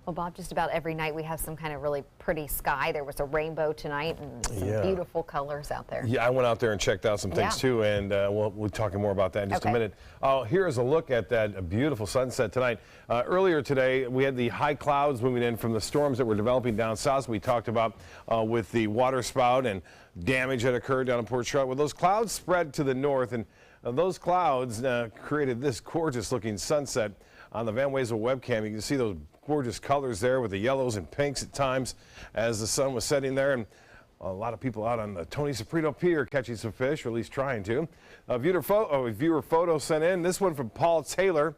Well, Bob, just about every night we have some kind of really pretty sky. There was a rainbow tonight and some beautiful colors out there. Yeah, I went out there and checked out some things too, and we'll be talking more about that in just a minute. Here is a look at that beautiful sunset tonight. Earlier today, we had the high clouds moving in from the storms that were developing down south. We talked about with the water spout and damage that occurred down in Port Charlotte. Well, those clouds spread to the north, and those clouds created this gorgeous looking sunset. On the Van Wezel webcam, you can see those gorgeous colors there with the yellows and pinks at times as the sun was setting there. And a lot of people out on the Tony Soprano Pier catching some fish, or at least trying to. A viewer photo sent in, this one from Paul Taylor,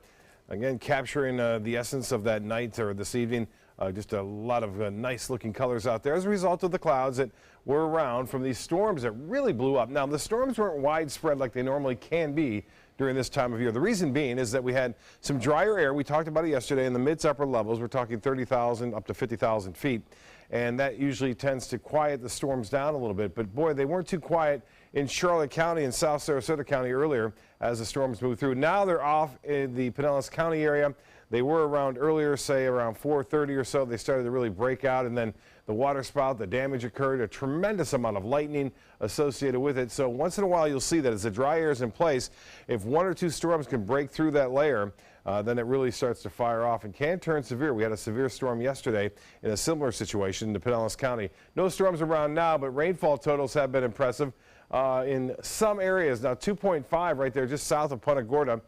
again capturing the essence of that night or this evening. Just a lot of nice looking colors out there as a result of the clouds that were around from these storms that really blew up. Now, the storms weren't widespread like they normally can be during this time of year. The reason being is that we had some drier air. We talked about it yesterday in the mid to upper levels. We're talking 30,000 up to 50,000 feet. And that usually tends to quiet the storms down a little bit. But boy, they weren't too quiet in Charlotte County and South Sarasota County earlier as the storms moved through. Now they're off in the Pinellas County area. They were around earlier, say around 4:30 or so. They started to really break out, and then the water spout, the damage occurred, a tremendous amount of lightning associated with it. So once in a while you'll see that as the dry air is in place, if one or two storms can break through that layer, then it really starts to fire off and can turn severe. We had a severe storm yesterday in a similar situation in the Pinellas County. No storms around now, but rainfall totals have been impressive in some areas. Now 2.5 right there just south of Punta Gorda.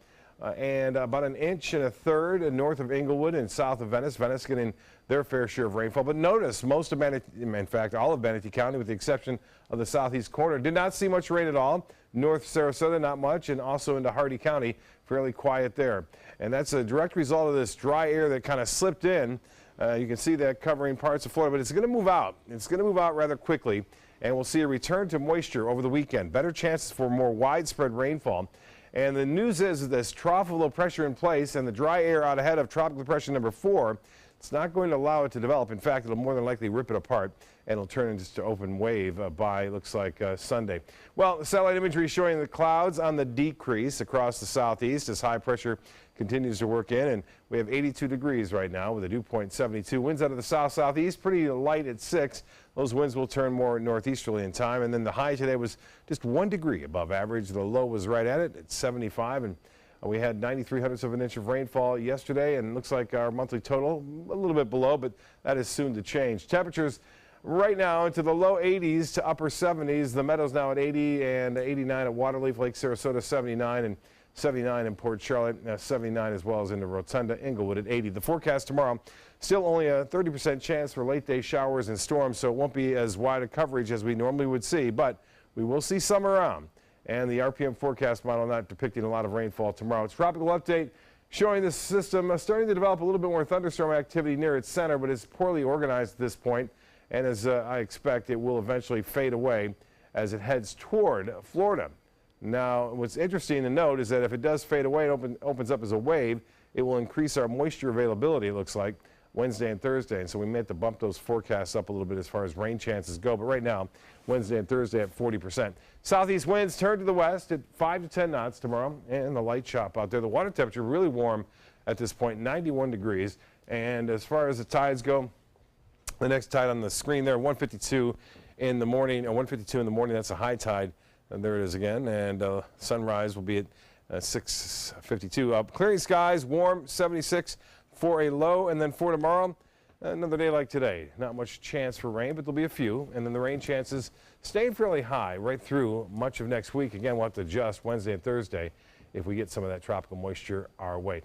And about 1.33 inches north of Englewood and south of Venice. Venice getting their fair share of rainfall. But notice most of Manatee, in fact, all of Manatee County, with the exception of the southeast corner, did not see much rain at all. North Sarasota, not much, and also into Hardee County, fairly quiet there. And that's a direct result of this dry air that kind of slipped in. You can see that covering parts of Florida, but it's going to move out. It's going to move out rather quickly, and we'll see a return to moisture over the weekend. Better chances for more widespread rainfall. And the news is that this trough of low pressure in place and the dry air out ahead of tropical depression number 4, it's not going to allow it to develop. In fact, it'll more than likely rip it apart, and it'll turn into just an open wave by, looks like, Sunday. Well, the satellite imagery showing the clouds on the decrease across the southeast as high pressure continues to work in, and we have 82 degrees right now with a dew point 72. Winds out of the south-southeast, pretty light at 6. Those winds will turn more northeasterly in time, and then the high today was just 1 degree above average. The low was right at it at 75, and we had 93/100ths of an inch of rainfall yesterday, and it looks like our monthly total a little bit below, but that is soon to change. Temperatures right now into the low 80s to upper 70s. The Meadows now at 80 and 89 at Waterleaf, Lake Sarasota 79, and 79 in Port Charlotte, 79 as well as in the Rotunda, Englewood at 80. The forecast tomorrow, still only a 30% chance for late day showers and storms, so it won't be as wide a coverage as we normally would see, but we will see some around. And the RPM forecast model not depicting a lot of rainfall tomorrow. It's tropical update showing the system starting to develop a little bit more thunderstorm activity near its center, but it's poorly organized at this point. And as I expect, it will eventually fade away as it heads toward Florida. Now, what's interesting to note is that if it does fade away and opens up as a wave, it will increase our moisture availability, it looks like, Wednesday and Thursday. And so we may have to bump those forecasts up a little bit as far as rain chances go. But right now, Wednesday and Thursday at 40%. Southeast winds turn to the west at 5 to 10 knots tomorrow, and the light chop out there. The water temperature really warm at this point, 91 degrees. And as far as the tides go, the next tide on the screen there, 152 in the morning, 152 in the morning, that's a high tide. And there it is again, and sunrise will be at 6:52. Clearing skies, warm, 76 for a low, and then for tomorrow, another day like today. Not much chance for rain, but there'll be a few, and then the rain chances staying fairly high right through much of next week. Again, we'll have to adjust Wednesday and Thursday if we get some of that tropical moisture our way.